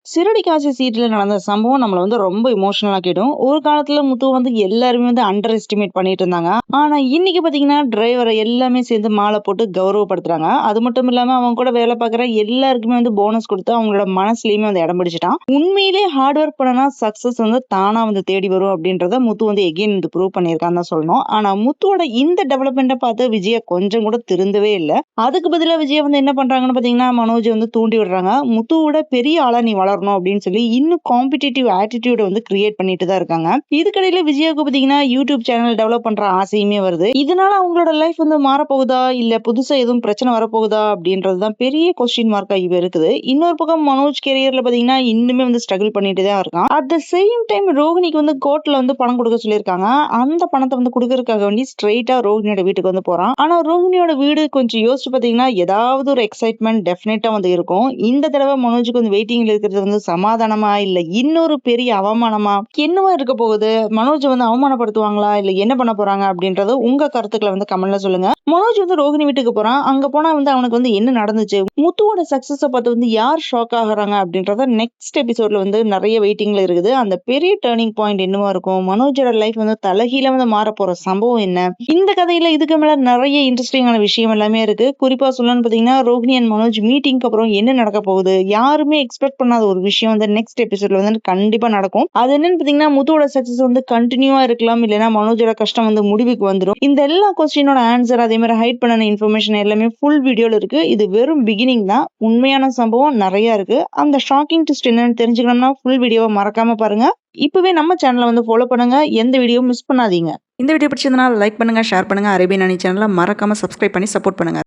சிறடி காசி சீட்ல நடந்த சம்பவம் நம்மள ரொம்ப எமோஷனல் ஆக்கிடும். ஒரு காலத்துல முத்து எல்லாருமே அண்டர் எஸ்டிமேட் பண்ணிட்டு இருந்தாங்க. ஆனா இன்னைக்கு பாத்தீங்கன்னா டிரைவரை எல்லாமே சேர்ந்து மாலை போட்டு கௌரவப்படுத்துறாங்க. அது மட்டும் இல்லாம அவங்க கூட வேலை பார்க்குற எல்லாருக்குமே போனஸ் கொடுத்து அவங்களோட மனசுலயுமே இடம் பிடிச்சிட்டான். உண்மையிலே ஹார்ட் ஒர்க் பண்ணனா சக்சஸ் தானா தேடி வரும் அப்படின்றத முத்து எகெயின் ப்ரூவ் பண்ணியிருக்கான்னு தான் சொல்லணும். ஆனா முத்துவோட இந்த டெவலப்மெண்ட்டை பார்த்து விஜய கொஞ்சம் கூட திருந்தவே இல்லை. அதுக்கு பதிலா விஜய் என்ன பண்றாங்கன்னு பாத்தீங்கன்னா மனோஜ் தூண்டி விடுறாங்க. முத்துவோட பெரிய ஆளா நீ வளரணும் அப்படின்னு சொல்லி இன்னும் காம்படிட்டிவ் ஆட்டிடியூட கிரியேட் பண்ணிட்டு தான் இருக்காங்க. இதுக்கடையில விஜயாவுக்கு பாத்தீங்கன்னா யூடியூப் சேனல் டெவலப் பண்ற ஆசையுமே வருது. இதனால அவங்களோட லைஃப் மாறப்போகுதா இல்ல புதுசா எதுவும் பிரச்சனை வரப்போகுதா அப்படின்றதுதான் பெரிய கொஸ்டின் மார்க்கா இவ இருக்குது. இன்னொரு பக்கம் மனோஜ் கெரியர்ல பாத்தீங்கன்னா இன்னுமே ஸ்ட்ரகிள் பண்ணிட்டு தான் இருக்கான். அட் த சேம் டைம் ரோஹிணிக்கு கோர்ட்ல பணம் கொடுக்க சொல்லியிருக்காங்க. அந்த பணத்தை கொடுக்கறதுக்காக வேண்டி ஸ்ட்ரெயிட்டா ரோஹிணியோட வீட்டுக்கு போறான். ஆனா ரோஹிணியோட வீடு கொஞ்சம் யோசிச்சு பாத்தீங்கன்னா ஏதாவது ஒரு எக்ஸைட்மெண்ட் டெஃபினட்டா இருக்கும். இந்த தடவை மனோஜுக்கு வெயிட்டிங்ல இருக்கிறது சமாதானமா இல்ல இன்னொரு பெரிய அவமானமா என்னவா இருக்க போகுது? மனோஜ் அவமானப்படுத்துவாங்களா இல்ல என்ன பண்ண போறாங்க அப்படின்றது உங்க கருத்துக்களை கமெண்ட்ல சொல்லுங்க. மனோஜ் ரோஹிணி வீட்டுக்கு போறான். அங்க போனா அவனுக்கு என்ன நடந்துச்சு, முத்துவோட சக்சஸ் பார்த்து யார் ஷாக் ஆகுறாங்க அப்படின்றத நெக்ஸ்ட் எபிசோட்ல நிறைய வெயிட்டிங்ல இருக்குது. அந்த பெரிய டர்னிங் பாயிண்ட் என்னவா இருக்கும், மனோஜோட லைஃப் தலைகீழ மாற போற சம்பவம் என்ன, இந்த கதையில இதுக்கு மேல நிறைய இன்ட்ரெஸ்டிங்கான விஷயம் எல்லாமே இருக்கு. குறிப்பா சொல்லணும்னு பாத்தீங்கன்னா ரோஹிணி அண்ட் மனோஜ் மீட்டிங்க்கு அப்புறம் என்ன நடக்க போகுது, யாருமே எக்ஸ்பெக்ட் பண்ணாத ஒரு விஷயம் நெக்ஸ்ட் எபிசோட்ல கண்டிப்பா நடக்கும். அது என்னன்னு பாத்தீங்கன்னா முத்துவோட சக்சஸ் கண்டினியூவா இருக்கலாம், இல்லைன்னா மனோஜோட கஷ்டம் முடிவுக்கு வந்துடும். இந்த எல்லா கொஸ்டினோட ஆன்சர் அதே மாதிரி ஹைட் பண்ண இன்ஃபர்மேஷன் எல்லாமே ஃபுல் வீடியோல இருக்கு. இது வெறும் பிகினிங் தான். உண்மையான சம்பவம் நிறைய இருக்கு. அந்த ஷாக்கிங் ட்விஸ்ட் என்னன்னு தெரிஞ்சுக்கணும்னா ஃபுல் வீடியோவை மறக்காம பாருங்க. இப்பவே நம்ம சேனலை ஃபாலோ பண்ணுங்க. எந்த வீடியோ மிஸ் பண்ணாதீங்க. இந்த வீடியோ பிடிச்சிருந்தனால லைக் பண்ணுங்க, ஷேர் பண்ணுங்க. அரேபியன் அணி சேனலை மறக்காம சப்ஸ்கிரைப் பண்ணி சப்போர்ட் பண்ணுங்க.